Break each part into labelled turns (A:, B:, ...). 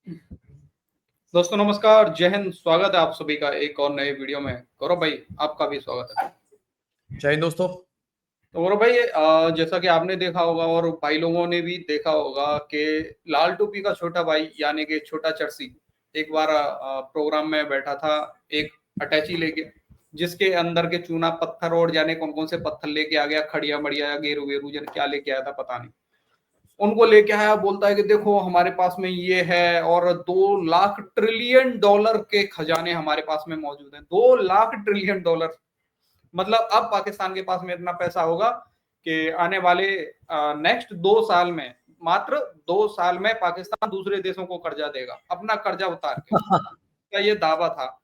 A: दोस्तों नमस्कार, जय हिंद। स्वागत है आप सभी का एक और नए वीडियो में। गौरव भाई, आपका भी स्वागत है।
B: जय हिंद दोस्तों।
A: तो गौरव भाई, जैसा कि आपने देखा होगा और भाई लोगों ने भी देखा होगा कि लाल टोपी का छोटा भाई यानी कि छोटा चरसी एक बार प्रोग्राम में बैठा था, एक अटैची लेके, जिसके अंदर के चूना पत्थर और जाने कौन कौन से पत्थर लेके आ गया, खड़िया मड़िया गेरू वेरू जन क्या लेके आया था पता नहीं। उनको लेके आया, बोलता है कि देखो हमारे पास में ये है और 2 लाख ट्रिलियन डॉलर के खजाने हमारे पास में मौजूद हैं। 2 लाख ट्रिलियन डॉलर, मतलब अब पाकिस्तान के पास में इतना पैसा होगा कि आने वाले नेक्स्ट 2 साल में, मात्र 2 साल में पाकिस्तान दूसरे देशों को कर्जा देगा, अपना कर्जा उतार के। का ये दावा था,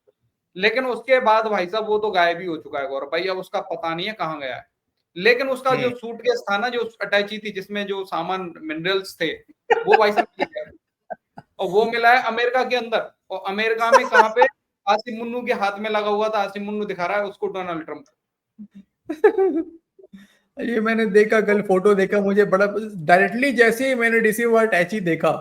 A: लेकिन उसके बाद भाई साहब वो तो गायब ही हो चुका है गौरव भाई। अब उसका पता नहीं है कहाँ गया है। लेकिन उसका जो सूटकेस था ना, जो अटैची थी जिसमें जो सामान मिनरल्स थे, वो भाई साहब मिल गया। और वो मिला है अमेरिका के अंदर। और अमेरिका में कहाँ पे? आसिम मुन्नू के हाथ में लगा हुआ था। आसिम मुन्नू दिखा रहा है उसको डोनाल्ड ट्रंप।
B: ये मैंने देखा, कल फोटो देखा, मुझे बड़ा डायरेक्टली जैसे ही मैंने डीसी वाला अटैची देखा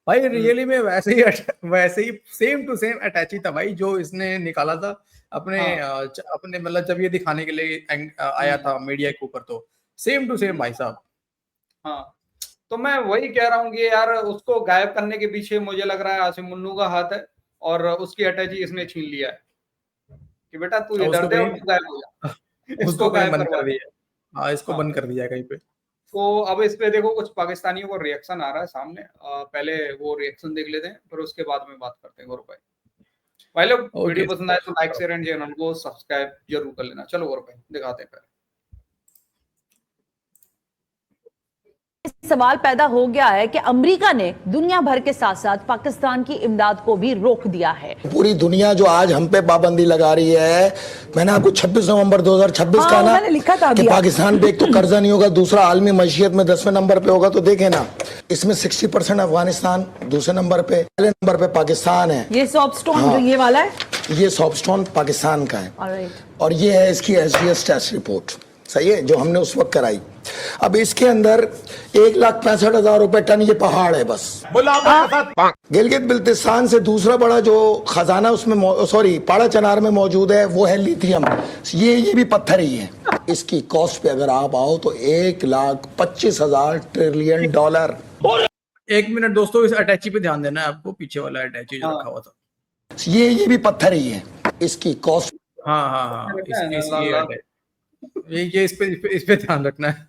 B: भाई, रियली में वैसे ही सेम टू सेम अटैची था भाई, जो इसने निकाला था अपने
A: हाँ।
B: अपने मतलब जब ये दिखाने के लिए आया था मीडिया के ऊपर, तो सेम टू सेम भाई साहब।
A: हाँ, तो मैं वही कह रहा हूँ कि यार उसको गायब करने के पीछे मुझे लग रहा है आसिम मुन्नू का हाथ है, और उसकी अटैची इसने छीन लिया है कि बेटा तू
B: और
A: इधर
B: उसको
A: दे और
B: कहीं
A: तू गायब हो जा।
B: उसको
A: इसको
B: कहीं
A: गायब
B: बंद
A: करवा
B: कर
A: दे।
B: दिया। हाँ, इसको
A: हाँ,
B: बंद कर दिया कहीं पे।
A: तो अब इस पे देखो कुछ पाकिस्तानियों को रिएक्शन आ रहा है सामने। पहले वो रिएक्शन देख लेते हैं, फिर उसके बाद में बात करते हैं गौरव भाई। भाई लोग, वीडियो
B: ओके।
A: पसंद आए तो लाइक शेयर एंड चैनल को सब्सक्राइब जरूर कर लेना। चलो गौरव भाई दिखाते हैं पहले।
C: सवाल पैदा हो गया है कि अमेरिका ने दुनिया भर के साथ साथ पाकिस्तान की इमदाद को भी रोक दिया है।
D: पूरी दुनिया जो आज हम पे पाबंदी लगा रही है, मैंने आपको 26 नवंबर 2026
C: हाँ,
D: कहा ना
C: उन्होंने लिखा था
D: कि
C: अभी।
D: पाकिस्तान पे एक तो कर्जा नहीं होगा, दूसरा आलमी मईशियत में 10वें नंबर पे होगा। तो देखें ना, इसमें 60% अफगानिस्तान दूसरे नंबर पे, पहले नंबर पे पाकिस्तान है।
C: ये सॉफ्टस्टोन
D: हाँ।
C: जो ये वाला है,
D: ये सॉफ्टस्टोन पाकिस्तान का है।
C: ऑलराइट।
D: और ये है इसकी एसडीएस टेस्ट रिपोर्ट, सही है, जो हमने उस वक्त कराई। अब इसके अंदर 1,65,000 रुपए टन ये पहाड़ है बस। गिलगित बिल्तिस्तान से दूसरा बड़ा जो खजाना उसमें सॉरी पाड़ा चनार में मौजूद है वो है लिथियम। ये भी पत्थर ही है। इसकी कॉस्ट पे अगर आप आओ तो 1,25,000 ट्रिलियन डॉलर।
B: एक मिनट दोस्तों, इस अटैची पे ध्यान देना है आपको, पीछे वाला अटैची जो रखा हुआ था।
D: ये भी पत्थर ही है। इसकी कॉस्ट
B: हाँ हाँ हाँ, ये इस पे ध्यान रखना है।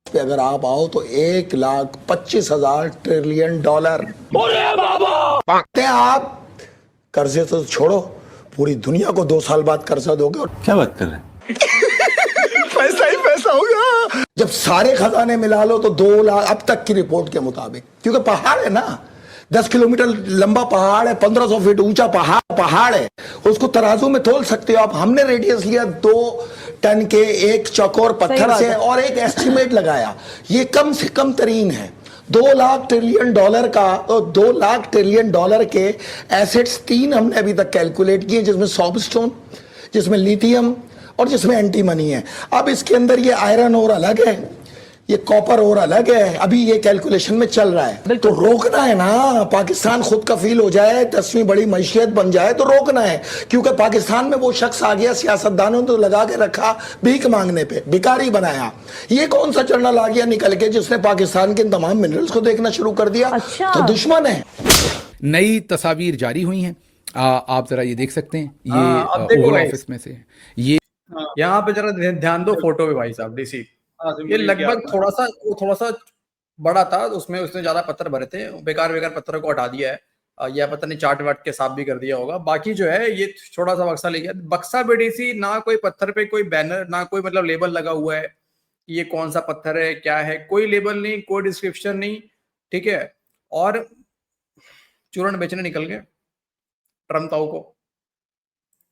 D: पे अगर आप आओ तो 1,25,000 ट्रिलियन डॉलर। आप कर्जे तो छोड़ो, पूरी दुनिया को 2 साल बाद कर्जा दोगे। और
E: क्या बात कर रहे हैं?
D: पैसा ही पैसा होगा। जब सारे खजाने मिला लो तो 2 लाख अब तक की रिपोर्ट के मुताबिक, क्योंकि पहाड़ है ना, 10 किलोमीटर लंबा पहाड़ है, 1500 फीट ऊंचा पहाड़ है, उसको तराजू में तोल सकते हो आप। हमने रेडियस लिया 2 टन के एक चौकोर पत्थर से और एक एस्टिमेट लगाया, ये कम से कम तरीन है। 2 लाख ट्रिलियन डॉलर का, और 2 लाख ट्रिलियन डॉलर के एसेट्स 3 हमने अभी तक कैलकुलेट किए, जिसमें सॉफ्टस्टोन, जिसमें लिथियम और जिसमें एंटीमनी है। अब इसके अंदर ये आयरन और अलग है, ये कॉपर और अलग है। अभी ये कैलकुलेशन में चल रहा है, तो रोकना है ना। पाकिस्तान खुद कफील हो जाए, 10वीं बड़ी मईशियत बन जाए तो रोकना है। क्योंकि पाकिस्तान में वो शख्स आ गया, सियासतदानों ने तो लगा के रखा भीख मांगने पे, भिखारी बनाया। ये कौन सा जर्नल आ गया निकल के जिसने पाकिस्तान के तमाम मिनरल्स को देखना शुरू कर दिया?
C: अच्छा।
D: तो दुश्मन है।
F: नई तस्वीर जारी हुई हैं, आप जरा ये देख सकते हैं,
B: अब
F: ये
B: देखो
F: ओवल
B: भाई।
F: ऑफिस में से ये
B: यहाँ पे जरा ध्यान दो फोटो पे भाई साहब, डीसी। ये लगभग थोड़ा सा बड़ा था, उसमें उसने ज्यादा पत्थर भरे थे, बेकार पत्थरों को हटा दिया है, या पता नहीं चाट वाट के साफ भी कर दिया होगा। बाकी जो है ये छोटा सा बक्सा ले गया, बक्सा पे डीसी ना कोई पत्थर पे कोई बैनर, ना कोई मतलब लेबल लगा हुआ है कि ये कौन सा पत्थर है, क्या है, कोई लेबल नहीं, कोई डिस्क्रिप्शन नहीं, ठीक है। और चूरन बेचने निकल गए ट्रम्प ताऊ को।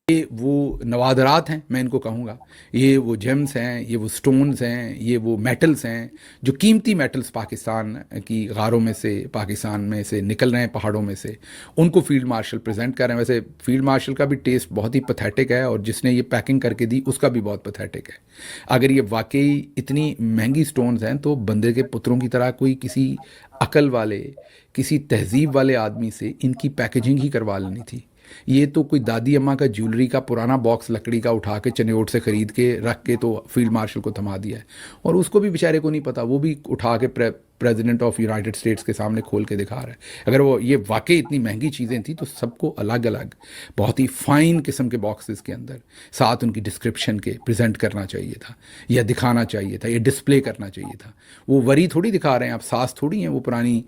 F: ये वो नवादरात हैं, मैं इनको कहूँगा, ये वो जेम्स हैं, ये वो स्टोन्स हैं, ये वो मेटल्स हैं, जो कीमती मेटल्स पाकिस्तान की गारों में से, पाकिस्तान में से निकल रहे हैं, पहाड़ों में से, उनको फील्ड मार्शल प्रेजेंट कर रहे हैं। वैसे फील्ड मार्शल का भी टेस्ट बहुत ही पथेटिक है, और जिसने ये पैकिंग करके दी उसका भी बहुत पथेटिक है। अगर ये वाकई इतनी महंगी स्टोन्स हैं तो बंदे के पुत्रों की तरह कोई किसी अकल वाले, किसी तहजीब वाले आदमी से इनकी पैकेजिंग ही करवा लेनी थी। ये तो कोई दादी अम्मा का ज्वेलरी का पुराना बॉक्स लकड़ी का उठा के चनियोट से ख़रीद के रख के तो फील्ड मार्शल को थमा दिया है, और उसको भी बेचारे को नहीं पता, वो भी उठा के प्रेसिडेंट ऑफ यूनाइटेड स्टेट्स के सामने खोल के दिखा रहा है। अगर वो ये वाकई इतनी महंगी चीज़ें थी तो सबको अलग अलग बहुत ही फाइन किस्म के बॉक्सेस के अंदर साथ उनकी डिस्क्रिप्शन के प्रेजेंट करना चाहिए था, या दिखाना चाहिए था, या डिस्प्ले करना चाहिए था। वो वरी थोड़ी दिखा रहे हैं आप, सास थोड़ी हैं वो पुरानी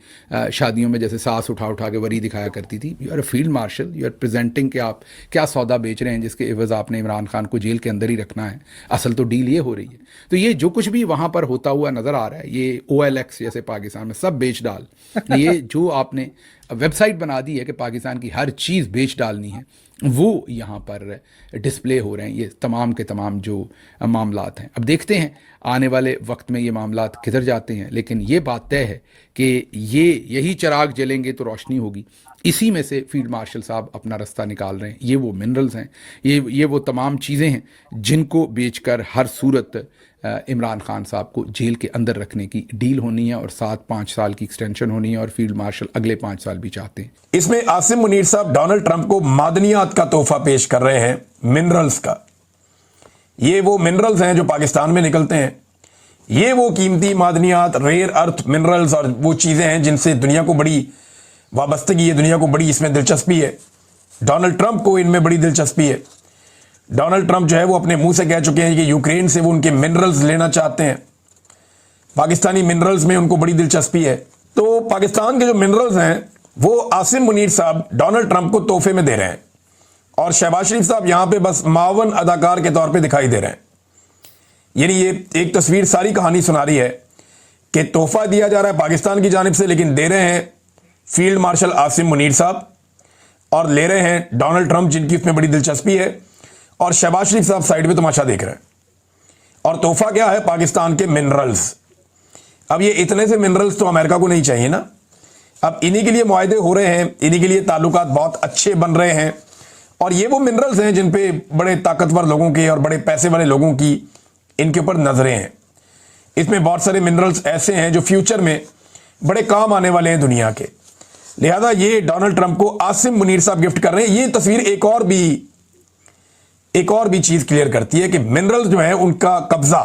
F: शादियों में जैसे सास उठा उठा के वरी दिखाया करती थी। You are a field marshal, you are presenting कि आप क्या सौदा बेच रहे हैं जिसके एवज़ आपने इमरान खान को जेल के अंदर ही रखना है। असल तो डील ये हो रही है। तो ये जो कुछ भी वहाँ पर होता हुआ नज़र आ रहा है, ये OLX जैसे पाकिस्तान में सब बेच डाल, ये जो आपने वेबसाइट बना दी है कि पाकिस्तान की हर चीज़ बेच डालनी है, वो यहाँ पर डिस्प्ले हो रहे हैं। ये तमाम के तमाम जो मामलात हैं, अब देखते हैं आने वाले वक्त में ये मामलात किधर जाते हैं, लेकिन ये बात तय है कि यही चिराग जलेंगे तो रोशनी होगी। इसी में से फील्ड मार्शल साहब अपना रास्ता निकाल रहे हैं। ये वो मिनरल्स हैं, ये वो तमाम चीज़ें हैं जिनको बेचकर हर सूरत इमरान खान साहब को जेल के अंदर रखने की डील होनी है, और 7-5 साल की एक्सटेंशन होनी है, और फील्ड मार्शल अगले 5 साल भी चाहते हैं।
E: इसमें आसिम मुनीर साहब डोनाल्ड ट्रंप को मादनियात का तोहफा पेश कर रहे हैं, मिनरल्स का। ये वो मिनरल्स हैं जो पाकिस्तान में निकलते हैं, ये वो कीमती मादनियात, रेयर अर्थ मिनरल्स और वो चीज़ें हैं जिनसे दुनिया को बड़ी वाबस्तगी है, दुनिया को बड़ी इसमें दिलचस्पी है। डोनाल्ड ट्रंप को इनमें बड़ी दिलचस्पी है। डोनाल्ड ट्रंप जो है वो अपने मुंह से कह चुके हैं कि यूक्रेन से वो उनके मिनरल्स लेना चाहते हैं। पाकिस्तानी मिनरल्स में उनको बड़ी दिलचस्पी है। तो पाकिस्तान के जो मिनरल्स हैं वो आसिम मुनीर साहब डोनाल्ड ट्रंप को तोहफे में दे रहे हैं, और शहबाज शरीफ साहब यहां पे बस मावन अदाकार के तौर पे दिखाई दे रहे हैं। यानी ये एक तस्वीर सारी कहानी सुना रही है कि तोहफा दिया जा रहा है पाकिस्तान की जानिब से, लेकिन दे रहे हैं फील्ड मार्शल आसिम मुनीर साहब, और ले रहे हैं डोनाल्ड ट्रंप जिनकी उसमें बड़ी दिलचस्पी है, और शहबाज शरीफ साहब साइड में तमाशा देख रहे हैं। और तोहफा क्या है? पाकिस्तान के मिनरल्स। अब ये इतने से मिनरल्स तो अमेरिका को नहीं चाहिए ना। अब इन्हीं के लिए मुआहदे हो रहे हैं, इन्हीं के लिए ताल्लुकात बहुत अच्छे बन रहे हैं, और ये वो मिनरल्स हैं जिन पे बड़े ताकतवर लोगों के और बड़े पैसे वाले लोगों की इनके ऊपर नजरें हैं। इसमें बहुत सारे मिनरल्स ऐसे हैं जो फ्यूचर में बड़े काम आने वाले हैं दुनिया के। लिहाजा ये डोनाल्ड ट्रंप को आसिम मुनीर साहब गिफ्ट कर रहे हैं। ये तस्वीर एक और भी चीज क्लियर करती है कि मिनरल्स जो है उनका कब्जा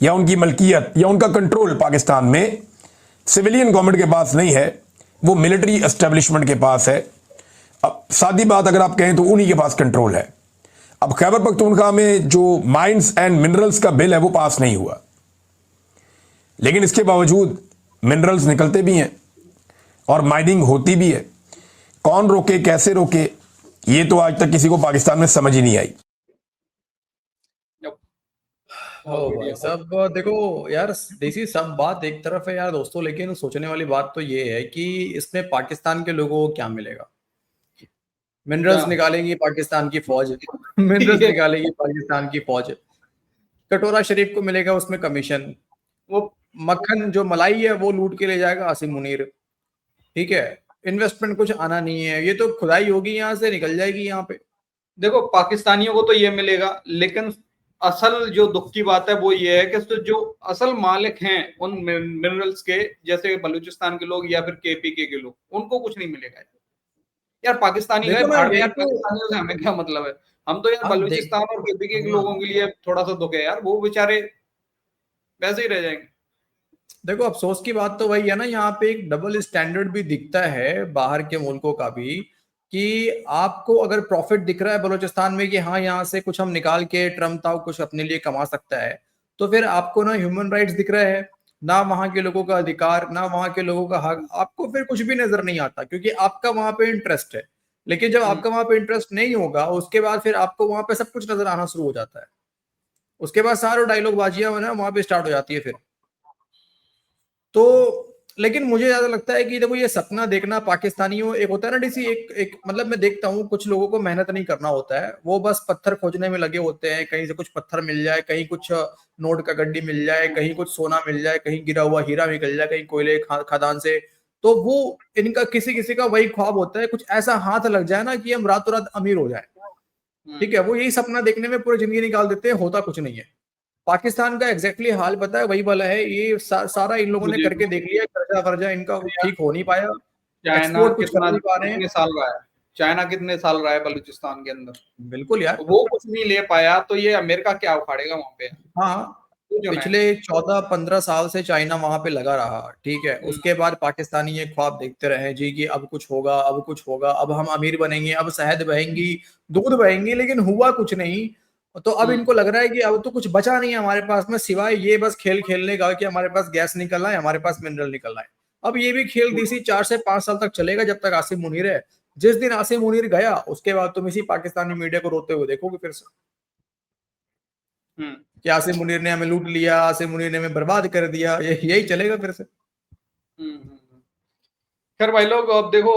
E: या उनकी मलकियत या उनका कंट्रोल पाकिस्तान में सिविलियन गवर्नमेंट के पास नहीं है, वो मिलिट्री एस्टेब्लिशमेंट के पास है। अब सादी बात अगर आप कहें तो उन्हीं के पास कंट्रोल है। अब खैबर पख्तूनख्वा में जो माइंस एंड मिनरल्स का बिल है वो पास नहीं हुआ, लेकिन इसके बावजूद मिनरल्स निकलते भी हैं और माइनिंग होती भी है। कौन रोके, कैसे रोके, ये तो आज तक किसी को पाकिस्तान में समझ ही नहीं आई।
B: भाई सब देखो यार, देसी सब बात एक तरफ है यार दोस्तों, लेकिन सोचने वाली बात तो ये है कि इसमें पाकिस्तान के लोगों को क्या मिलेगा। मिनरल्स निकालेगी पाकिस्तान की फौज, मिनरल्स निकालेगी पाकिस्तान की फौज, कटोरा शरीफ को मिलेगा उसमें कमीशन, वो मक्खन जो मलाई है वो लूट के ले जाएगा आसिम मुनीर। ठीक है, इन्वेस्टमेंट कुछ आना नहीं है, ये तो खुदाई होगी, यहाँ से निकल जाएगी। यहाँ पे
A: देखो पाकिस्तानियों को तो ये मिलेगा, लेकिन असल जो दुख की बात है वो ये है कि जो असल मालिक हैं उन मिनरल्स के, जैसे बलूचिस्तान के लोग या फिर KPK के लोग, उनको कुछ नहीं मिलेगा यार। पाकिस्तानी गए यार, पाकिस्तानियों से हमें क्या मतलब है। हम तो यार बलूचिस्तान और KPK के लोगों के लिए थोड़ा सा दुख है यार, वो बेचारे वैसे ही रह जाएंगे।
B: देखो अफसोस की बात तो वही है ना, यहाँ पे एक डबल स्टैंडर्ड भी दिखता है बाहर के मुल्कों का भी, कि आपको अगर प्रॉफिट दिख रहा है बलूचिस्तान में कि हाँ यहाँ से कुछ हम निकाल के ट्रम्प ताऊ कुछ अपने लिए कमा सकता है, तो फिर आपको ना ह्यूमन राइट्स दिख रहा है, ना वहां के लोगों का अधिकार, ना वहां के लोगों का हक, आपको फिर कुछ भी नजर नहीं आता, क्योंकि आपका वहां पे इंटरेस्ट है। लेकिन जब आपका वहां पे इंटरेस्ट नहीं होगा, उसके बाद फिर आपको वहां पे सब कुछ नजर आना शुरू हो जाता है। उसके बाद सारे डायलॉग बाजियां ना वहां पे स्टार्ट हो जाती है फिर तो। लेकिन मुझे ज्यादा लगता है कि देखो ये सपना देखना पाकिस्तानियों, एक होता है ना डीसी, एक मतलब मैं देखता हूँ कुछ लोगों को मेहनत नहीं करना होता है, वो बस पत्थर खोजने में लगे होते हैं। कहीं से कुछ पत्थर मिल जाए, कहीं कुछ नोट का गड्डी मिल जाए, कहीं कुछ सोना मिल जाए, कहीं गिरा हुआ हीरा निकल जाए, कहीं कोयले खदान से, तो वो इनका किसी किसी का वही ख्वाब होता है, कुछ ऐसा हाथ लग जाए ना कि हम रातों रात अमीर हो जाए। ठीक है, वो यही सपना देखने में पूरी जिंदगी निकाल देते हैं, होता कुछ नहीं है। पाकिस्तान का एग्जैक्टली हाल पता है, वही वाला है। ये सारा इन लोगों ने
A: मुझे
B: करके देख लिया, कर्जा वर्जा इनका ठीक हो नहीं पाया,
A: चाइना
B: एक्सपोर्ट कुछ कर
A: कितना
B: नहीं पा रहे हैं।
A: कितने साल रहा है, चाइना कितने साल रहा है बलूचिस्तान के अंदर,
B: बिल्कुल यार।
A: वो कुछ नहीं ले पाया तो ये अमेरिका क्या उखाड़ेगा वहां पे।
B: हाँ,
A: जो है।
B: पिछले 14-15 साल से चाइना वहां पे लगा रहा, ठीक है। उसके बाद पाकिस्तानी ये ख्वाब देखते रहे जी कि अब कुछ होगा, अब कुछ होगा, अब हम अमीर बनेंगे, अब शहद बहेंगी, दूध बहेंगी, लेकिन हुआ कुछ नहीं। तो अब इनको लग रहा है कि अब तो कुछ बचा नहीं है हमारे पास में, सिवाय ये बस खेल खेलने का कि हमारे पास गैस निकल रहा है, हमारे पास मिनरल निकल रहा है। अब ये भी खेल इसी 4 से 5 साल तक चलेगा, जब तक आसिम मुनीर है। जिस दिन आसिम मुनीर गया, उसके बाद तुम इसी पाकिस्तानी मीडिया को रोते हुए देखोगे फिर से कि आसिम मुनीर ने हमें लूट लिया, आसिम मुनीर ने हमें बर्बाद कर दिया। यही चलेगा फिर से।
A: खैर भाई लोग, अब देखो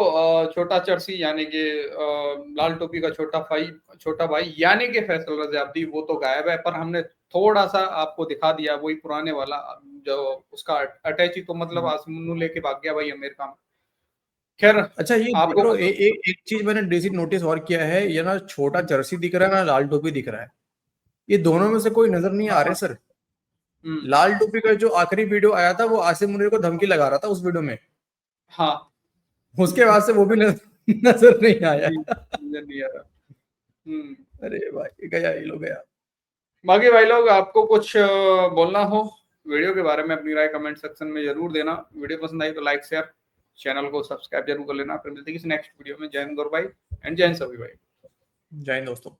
A: छोटा चर्सी यानी कि लाल टोपी का छोटा भाई यानी कि फैसल रजा अब्दी, वो तो गायब है, पर हमने थोड़ा सा आपको दिखा दिया वही पुराने वाला जो उसका अटैची, तो मतलब आसिम लेके भाग गया भाई अमेरिका में। खैर
B: अच्छा, ये
A: आपको
B: एक चीज मैंने डेसी नोटिस और किया है, ये ना छोटा जर्सी दिख रहा है ना लाल टोपी दिख रहा है, ये दोनों में से कोई नजर नहीं आ रहे सर। लाल टोपी का जो आखिरी वीडियो आया था वो आसिम मुनीर को धमकी लगा रहा था उस वीडियो में,
A: हाँ,
B: उसके बाद से वो भी नजर नहीं आया।
A: नहीं आ रहा।
B: अरे भाई गया, ये लोग गया।
A: बाकी भाई लोग, आपको कुछ बोलना हो वीडियो के बारे में, अपनी राय कमेंट सेक्शन में जरूर देना। वीडियो पसंद आई तो लाइक शेयर, चैनल को सब्सक्राइब जरूर कर लेना। फिर मिलते हैं किसी नेक्स्ट वीडियो में। जय हिंद गौर भाई एंड जय हिंद सभी भाई।
B: जय हिंद दोस्तों।